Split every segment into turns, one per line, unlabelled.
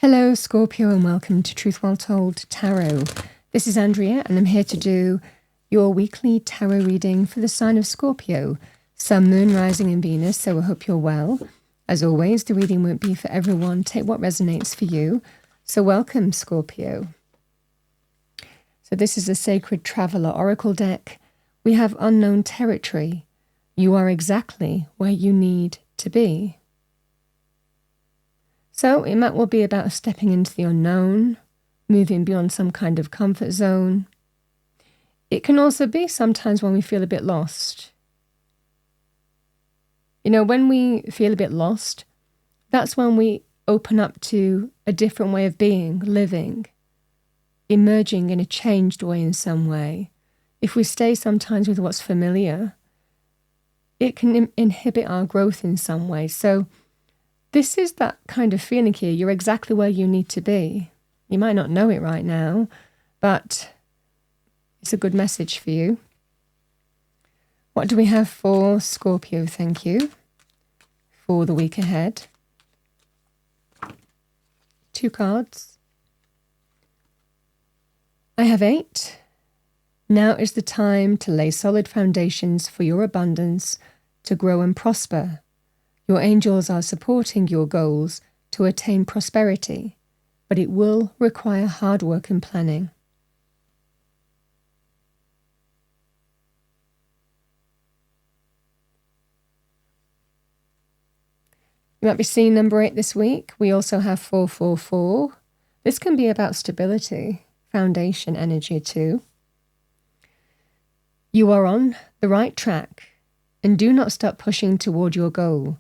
Hello, Scorpio, and welcome to Truth Well Told Tarot. This is Andrea, and I'm here to do your weekly tarot reading for the sign of Scorpio, Sun, Moon, Rising, and Venus, so I hope you're well. As always, the reading won't be for everyone. Take what resonates for you. So welcome, Scorpio. So this is a Sacred Traveler Oracle deck. We have Unknown Territory. You are exactly where you need to be. So it might well be about stepping into the unknown, moving beyond some kind of comfort zone. It can also be sometimes when we feel a bit lost. You know, when we feel a bit lost, that's when we open up to a different way of being, living, emerging in a changed way in some way. If we stay sometimes with what's familiar, it can inhibit our growth in some way. So this is that kind of feeling here. You're exactly where you need to be. You might not know it right now, but it's a good message for you. What do we have for Scorpio? Thank you. For the week ahead. 2 cards. I have 8. Now is the time to lay solid foundations for your abundance to grow and prosper. Your angels are supporting your goals to attain prosperity, but it will require hard work and planning. You might be seeing number 8 this week. We also have 444. This can be about stability, foundation energy too. You are on the right track and do not stop pushing toward your goal.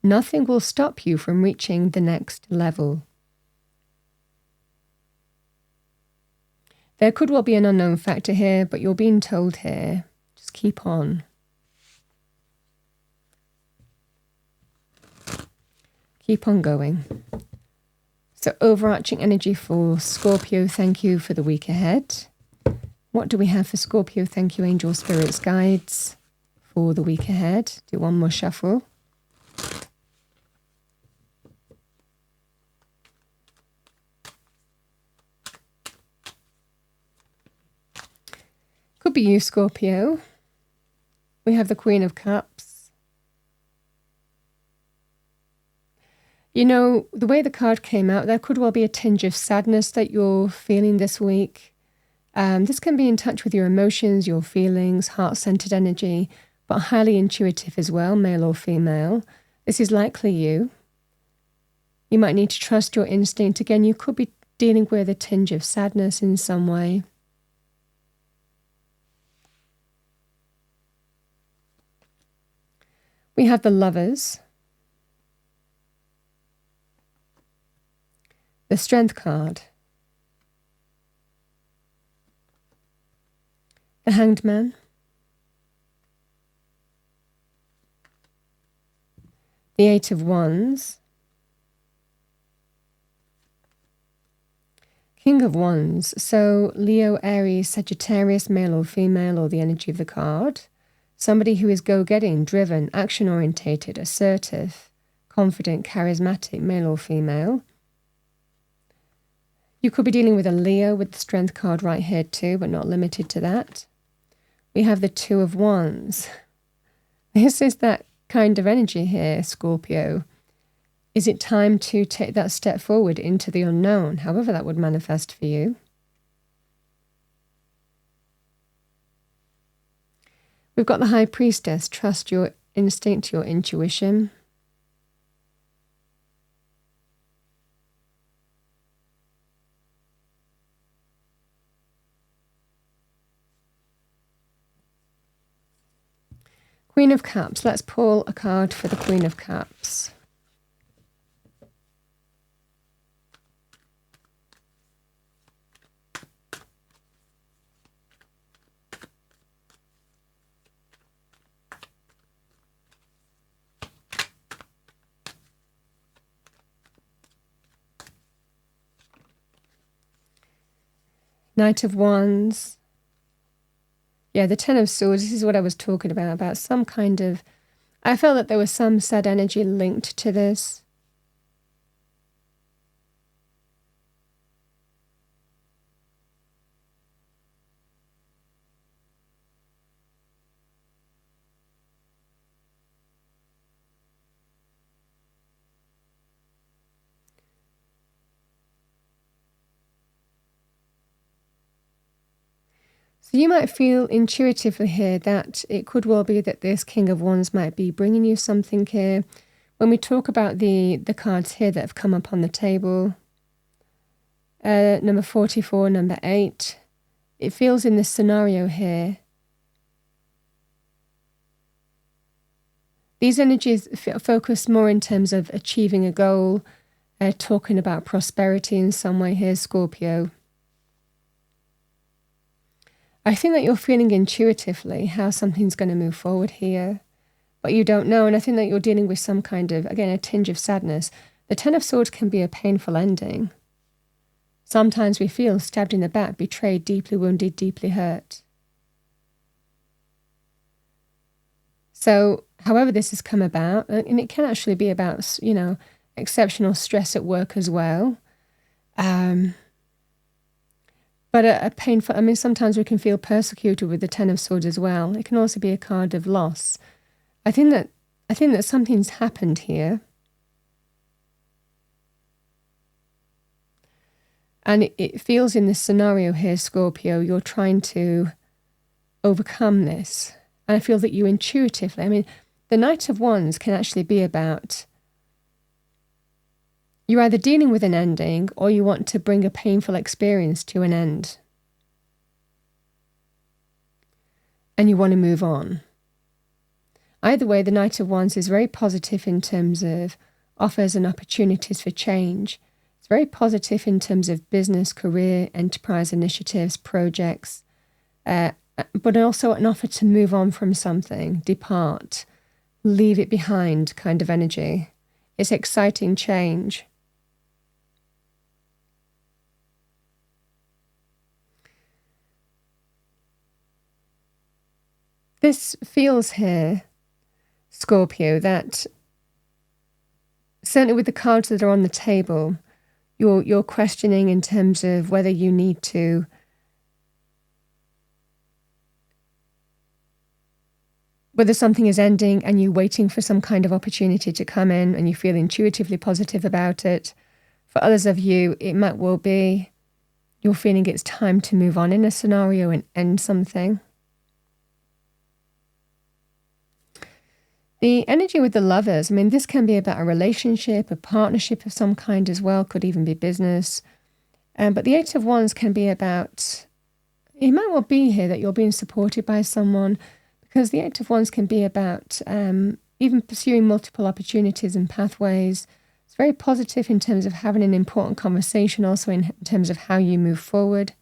Nothing will stop you from reaching the next level. There could well be an unknown factor here, but you're being told here, just keep on. Keep on going. So overarching energy for Scorpio, thank you for the week ahead. What do we have for Scorpio? Thank you, angel, spirits, guides for the week ahead. Do one more shuffle. Could be you, Scorpio. We have the Queen of Cups. You know, the way the card came out, there could well be a tinge of sadness that you're feeling this week. This can be in touch with your emotions, your feelings, heart-centered energy, but highly intuitive as well, male or female. This is likely you. You might need to trust your instinct. Again, you could be dealing with a tinge of sadness in some way. We have the Lovers, the Strength card, the Hanged Man, the 8 of Wands, King of Wands. So Leo, Aries, Sagittarius, male or female, or the energy of the card. Somebody who is go-getting, driven, action-orientated, assertive, confident, charismatic, male or female. You could be dealing with a Leo with the Strength card right here too, but not limited to that. We have the 2 of Wands. This is that kind of energy here, Scorpio. Is it time to take that step forward into the unknown, however that would manifest for you? We've got the High Priestess. Trust your instinct, your intuition. Queen of Cups. Let's pull a card for the Queen of Cups. Knight of Wands. Yeah, the 10 of Swords. This is what I was talking about some kind of... I felt that there was some sad energy linked to this. So you might feel intuitively here that it could well be that this King of Wands might be bringing you something here. When we talk about the cards here that have come up on the table, number 44, number 8, it feels in this scenario here, these energies focus more in terms of achieving a goal, talking about prosperity in some way here, Scorpio. I think that you're feeling intuitively how something's going to move forward here, but you don't know. And I think that you're dealing with some kind of, again, a tinge of sadness. The Ten of Swords can be a painful ending. Sometimes we feel stabbed in the back, betrayed, deeply wounded, deeply hurt. So, however this has come about, and it can actually be about, exceptional stress at work as well. But a painful, sometimes we can feel persecuted with the Ten of Swords as well. It can also be a card of loss. I think that something's happened here. And it feels in this scenario here, Scorpio, you're trying to overcome this. And I feel that you intuitively, the Knight of Wands can actually be about, you're either dealing with an ending or you want to bring a painful experience to an end. And you want to move on. Either way, the Knight of Wands is very positive in terms of offers and opportunities for change. It's very positive in terms of business, career, enterprise initiatives, projects, but also an offer to move on from something, depart, leave it behind kind of energy. It's exciting change. This feels here, Scorpio, that certainly with the cards that are on the table, you're questioning in terms of whether you need to whether something is ending and you're waiting for some kind of opportunity to come in and you feel intuitively positive about it. For others of you, it might well be you're feeling it's time to move on in a scenario and end something. The energy with the Lovers, this can be about a relationship, a partnership of some kind as well, could even be business. But the Eight of Wands can be about, it might well be here that you're being supported by someone, because the Eight of Wands can be about even pursuing multiple opportunities and pathways. It's very positive in terms of having an important conversation, also in terms of how you move forward.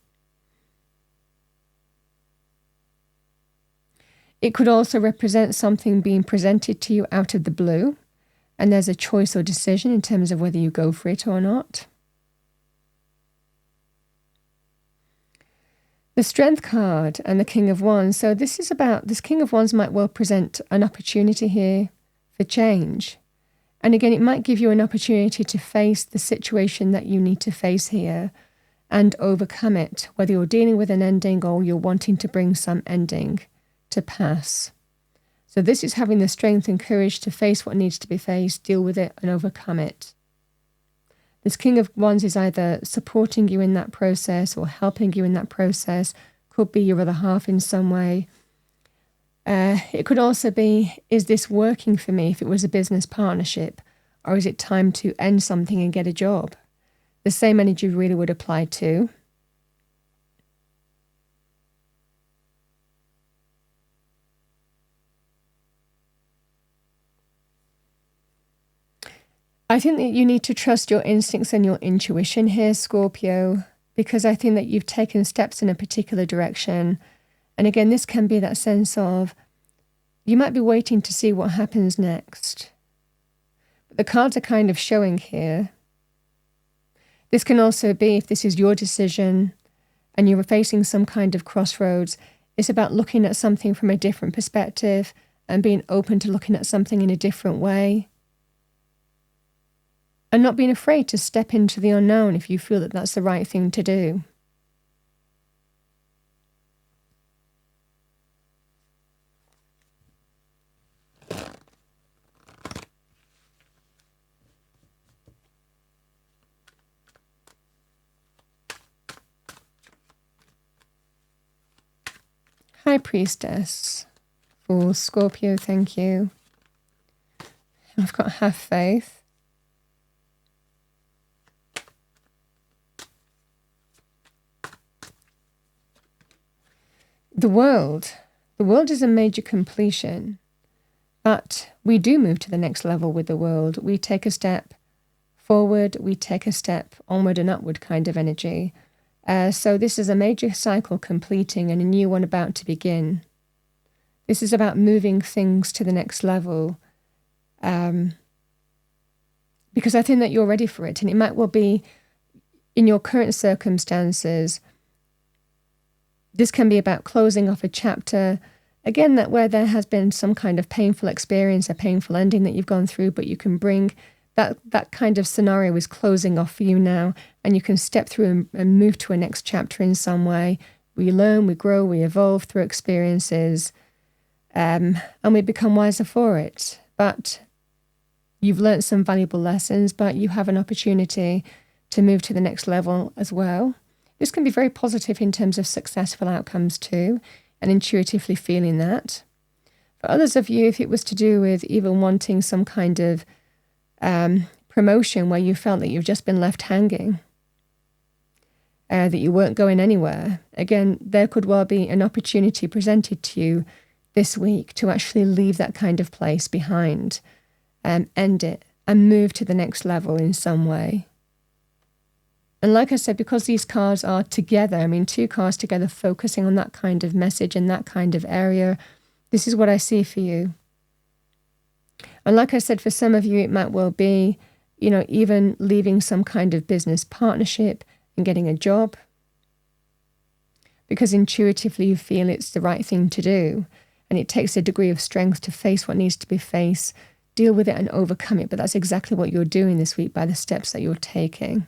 It could also represent something being presented to you out of the blue, and there's a choice or decision in terms of whether you go for it or not. The Strength card and the King of Wands. So this King of Wands might well present an opportunity here for change. And again, it might give you an opportunity to face the situation that you need to face here and overcome it, whether you're dealing with an ending or you're wanting to bring some ending to pass. So this is having the strength and courage to face what needs to be faced, deal with it and overcome it. This King of Wands is either supporting you in that process or helping you in that process. Could be your other half in some way. It could also be, is this working for me if it was a business partnership? Or is it time to end something and get a job? The same energy really would apply to. I think that you need to trust your instincts and your intuition here, Scorpio, because I think that you've taken steps in a particular direction. And again, this can be that sense of you might be waiting to see what happens next. But the cards are kind of showing here. This can also be, if this is your decision and you're facing some kind of crossroads, it's about looking at something from a different perspective and being open to looking at something in a different way. And not being afraid to step into the unknown if you feel that that's the right thing to do. High Priestess for Scorpio, thank you. I've got have faith. The world is a major completion, but we do move to the next level with the world. We take a step forward, we take a step onward and upward kind of energy. So this is a major cycle completing and a new one about to begin. This is about moving things to the next level, because I think that you're ready for it. And it might well be in your current circumstances. This can be about closing off a chapter, again, that where there has been some kind of painful experience, a painful ending that you've gone through, but you can bring that kind of scenario is closing off for you now, and you can step through and move to a next chapter in some way. We learn, we grow, we evolve through experiences, and we become wiser for it. But you've learned some valuable lessons, but you have an opportunity to move to the next level as well. This can be very positive in terms of successful outcomes too, and intuitively feeling that. For others of you, if it was to do with even wanting some kind of promotion where you felt that you've just been left hanging, that you weren't going anywhere, again, there could well be an opportunity presented to you this week to actually leave that kind of place behind, end it, and move to the next level in some way. And like I said, because these cards are together, I mean, two cards together focusing on that kind of message and that kind of area, this is what I see for you. And like I said, for some of you, it might well be, even leaving some kind of business partnership and getting a job, because intuitively you feel it's the right thing to do. And it takes a degree of strength to face what needs to be faced, deal with it and overcome it. But that's exactly what you're doing this week by the steps that you're taking.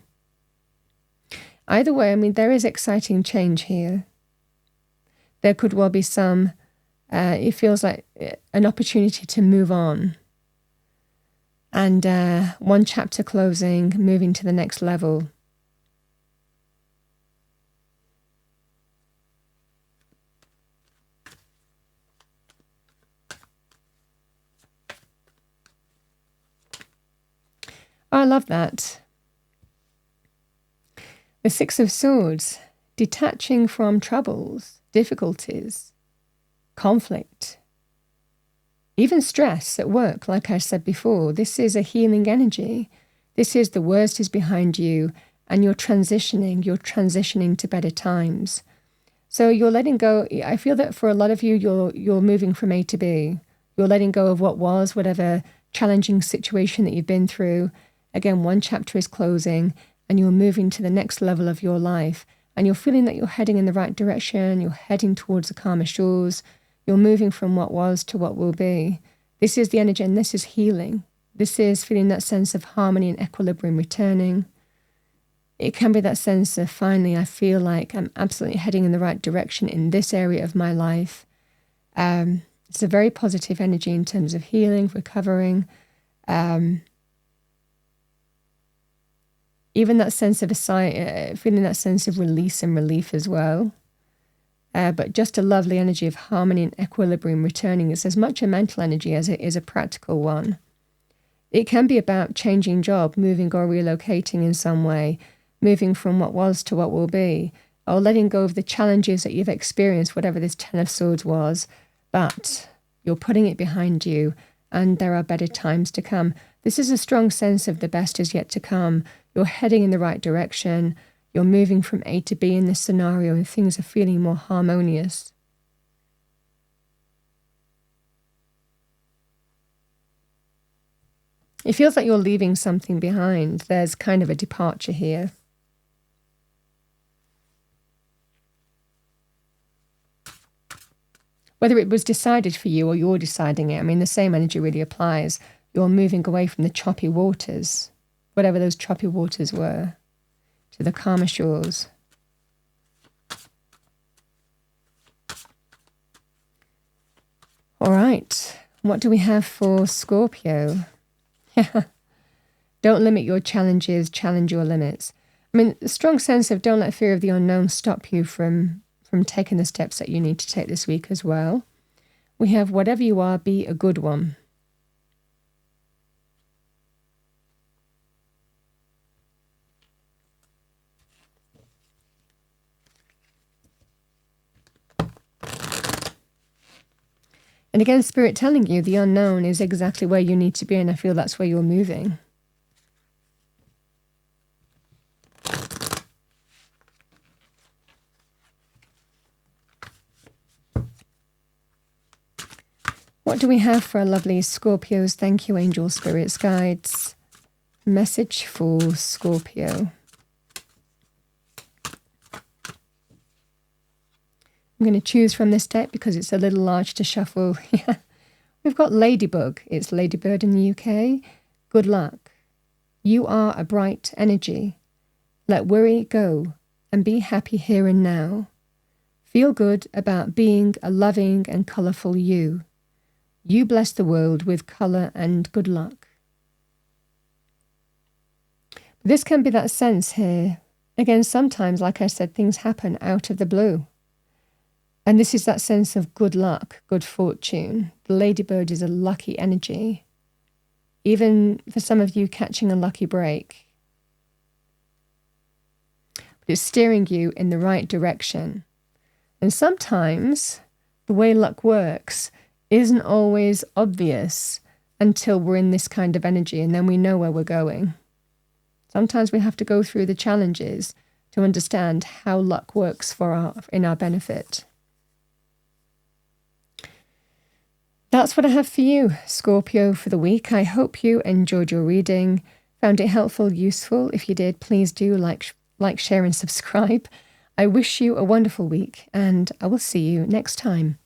Either way, I mean, there is exciting change here. There could well be some, it feels like an opportunity to move on. And one chapter closing, moving to the next level. Oh, I love that. The Six of Swords, detaching from troubles, difficulties, conflict, even stress at work, like I said before. This is a healing energy. This is the worst is behind you and you're transitioning to better times. So you're letting go. I feel that for a lot of you, you're moving from A to B. You're letting go of what was, whatever challenging situation that you've been through. Again, one chapter is closing, and you're moving to the next level of your life, and you're feeling that you're heading in the right direction, you're heading towards the calmer shores, you're moving from what was to what will be. This is the energy, and this is healing. This is feeling that sense of harmony and equilibrium returning. It can be that sense of, finally, I feel like I'm absolutely heading in the right direction in this area of my life. It's a very positive energy in terms of healing, recovering, even that sense of feeling that sense of release and relief as well. But just a lovely energy of harmony and equilibrium returning. It's as much a mental energy as it is a practical one. It can be about changing job, moving or relocating in some way, moving from what was to what will be, or letting go of the challenges that you've experienced, whatever this Ten of Swords was, but you're putting it behind you and there are better times to come. This is a strong sense of the best is yet to come. You're heading in the right direction. You're moving from A to B in this scenario and things are feeling more harmonious. It feels like you're leaving something behind. There's kind of a departure here. Whether it was decided for you or you're deciding it, I mean, the same energy really applies. You're moving away from the choppy waters, whatever those choppy waters were, to the calmer shores. All right, what do we have for Scorpio? Don't limit your challenges, challenge your limits. I mean, a strong sense of don't let fear of the unknown stop you from from taking the steps that you need to take this week as well. We have whatever you are, be a good one. And again, Spirit telling you the unknown is exactly where you need to be, and I feel that's where you're moving. What do we have for our lovely Scorpios? Thank you, angel spirits, guides. Message for Scorpio. I'm going to choose from this deck because it's a little large to shuffle. Yeah. We've got Ladybug. It's Ladybird in the UK. Good luck. You are a bright energy. Let worry go and be happy here and now. Feel good about being a loving and colourful you. You bless the world with colour and good luck. This can be that sense here. Again, sometimes, like I said, things happen out of the blue. And this is that sense of good luck, good fortune. The ladybird is a lucky energy. Even for some of you catching a lucky break. But it's steering you in the right direction. And sometimes the way luck works isn't always obvious until we're in this kind of energy and then we know where we're going. Sometimes we have to go through the challenges to understand how luck works in our benefit. That's what I have for you, Scorpio, for the week. I hope you enjoyed your reading, found it helpful, useful. If you did, please do like, share, and subscribe. I wish you a wonderful week, and I will see you next time.